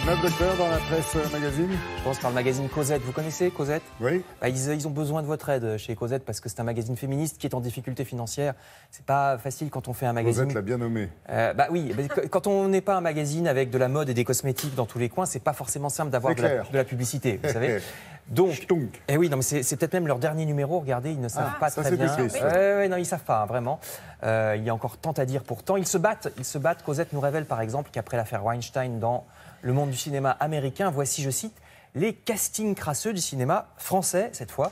Note docteur dans la presse magazine. Je pense dans le magazine Cosette. Vous connaissez Cosette? Oui. Ils ont besoin de votre aide chez Cosette parce que c'est un magazine féministe qui est en difficulté financière. C'est pas facile quand on fait un magazine. Cosette l'a bien nommé. Oui, quand on n'est pas un magazine avec de la mode et des cosmétiques dans tous les coins, c'est pas forcément simple d'avoir de la publicité, vous savez. Donc, oui, non, mais c'est peut-être même leur dernier numéro. Regardez, ils ne savent pas très bien. Non, ils savent pas, vraiment. Il y a encore tant à dire pourtant. Ils se battent. Cosette nous révèle par exemple qu'après l'affaire Weinstein dans le monde du cinéma américain, voici, je cite, les castings crasseux du cinéma français, cette fois.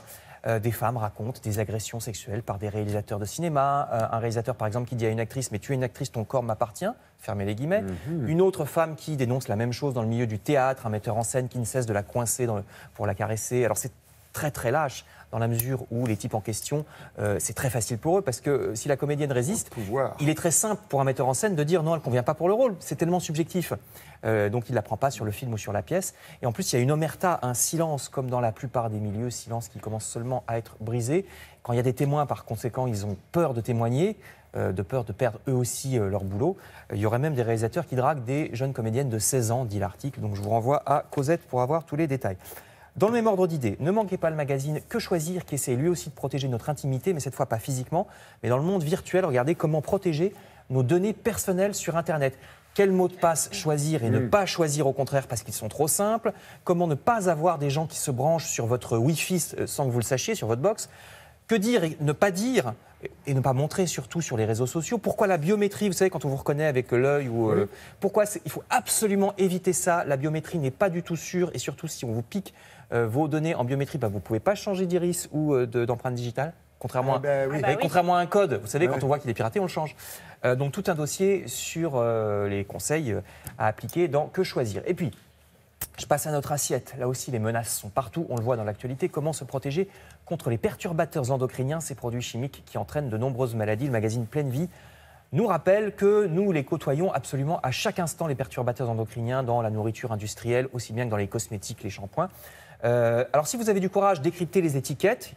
Des femmes racontent des agressions sexuelles par des réalisateurs de cinéma. Un réalisateur, par exemple, qui dit à une actrice « Mais tu es une actrice, ton corps m'appartient », fermez les guillemets. Une autre femme qui dénonce la même chose dans le milieu du théâtre, un metteur en scène qui ne cesse de la coincer pour la caresser. Alors c'est très très lâche, dans la mesure où les types en question, c'est très facile pour eux, parce que si la comédienne résiste, il est très simple pour un metteur en scène de dire non, elle ne convient pas pour le rôle, c'est tellement subjectif. Donc il ne la prend pas sur le film ou sur la pièce. Et en plus, il y a une omerta, un silence, comme dans la plupart des milieux, silence qui commence seulement à être brisé. Quand il y a des témoins, par conséquent, ils ont peur de témoigner, de peur de perdre eux aussi leur boulot. Il y aurait même des réalisateurs qui draguent des jeunes comédiennes de 16 ans, dit l'article. Donc je vous renvoie à Cosette pour avoir tous les détails. Dans le même ordre d'idées, ne manquez pas le magazine Que Choisir, qui essaie lui aussi de protéger notre intimité, mais cette fois pas physiquement, mais dans le monde virtuel. Regardez comment protéger nos données personnelles sur Internet. Quel mot de passe choisir et ne pas choisir au contraire parce qu'ils sont trop simples. Comment ne pas avoir des gens qui se branchent sur votre Wi-Fi sans que vous le sachiez, sur votre box. Que dire et ne pas dire et ne pas montrer surtout sur les réseaux sociaux. Pourquoi la biométrie, vous savez, quand on vous reconnaît avec l'œil ou pourquoi il faut absolument éviter ça. La biométrie n'est pas du tout sûre et surtout si on vous pique vos données en biométrie, vous ne pouvez pas changer d'iris ou d'empreinte digitale. Contrairement à un code, vous savez, quand on voit qu'il est piraté, on le change. Donc tout un dossier sur les conseils à appliquer dans Que Choisir. Et puis, je passe à notre assiette. Là aussi, les menaces sont partout, on le voit dans l'actualité. Comment se protéger contre les perturbateurs endocriniens, ces produits chimiques qui entraînent de nombreuses maladies. Le magazine Pleine Vie nous rappelle que nous les côtoyons absolument à chaque instant, les perturbateurs endocriniens, dans la nourriture industrielle, aussi bien que dans les cosmétiques, les shampoings. Alors si vous avez du courage, décryptez les étiquettes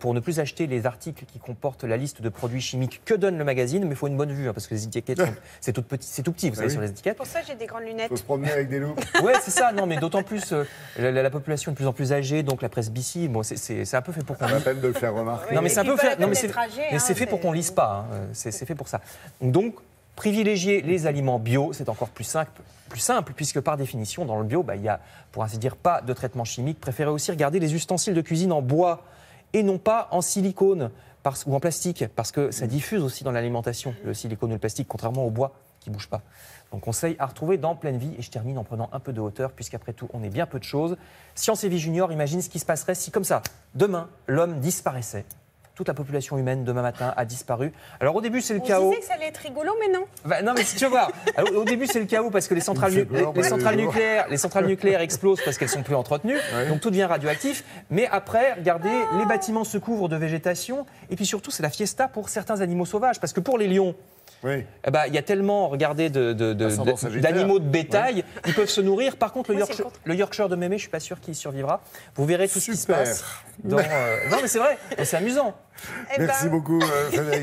pour ne plus acheter les articles qui comportent la liste de produits chimiques que donne le magazine, mais il faut une bonne vue parce que les étiquettes, c'est tout petit, vous savez, sur les étiquettes. Pour ça, j'ai des grandes lunettes. Il faut se promener avec des loups. Ouais, c'est ça, non, mais d'autant plus la population est de plus en plus âgée, donc la presbytie, bon, c'est un peu fait pour qu'on... Ça m'appelle de le faire remarquer. Non, mais c'est un peu fait, non, mais c'est fait pour qu'on lise pas, c'est fait pour ça. Donc, privilégier les aliments bio, c'est encore plus simple, puisque par définition, dans le bio, il y a, pour ainsi dire, pas de traitement chimique. Préférez aussi regarder les ustensiles de cuisine en bois et non pas en silicone ou en plastique, parce que ça diffuse aussi dans l'alimentation, le silicone ou le plastique, contrairement au bois qui ne bouge pas. Donc conseil à retrouver dans Pleine Vie, et je termine en prenant un peu de hauteur, puisqu'après tout, on est bien peu de choses. Science et Vie Junior imagine ce qui se passerait si, comme ça, demain, l'homme disparaissait. Toute la population humaine, demain matin, a disparu. Alors au début, c'est le chaos. On disait que ça allait être rigolo, mais non. Non, mais si tu veux voir. Alors, au début, c'est le chaos parce que les centrales nucléaires explosent parce qu'elles sont plus entretenues. Donc tout devient radioactif. Mais après, regardez, les bâtiments se couvrent de végétation. Et puis surtout, c'est la fiesta pour certains animaux sauvages. Parce que pour les lions, il y a tellement, regardez, d'animaux de bétail, ils peuvent se nourrir. Par contre, le Yorkshire de Mémé, je ne suis pas sûr qu'il survivra. Vous verrez tout ce qui se passe. Non, mais c'est vrai, c'est amusant. Merci beaucoup, Frédéric.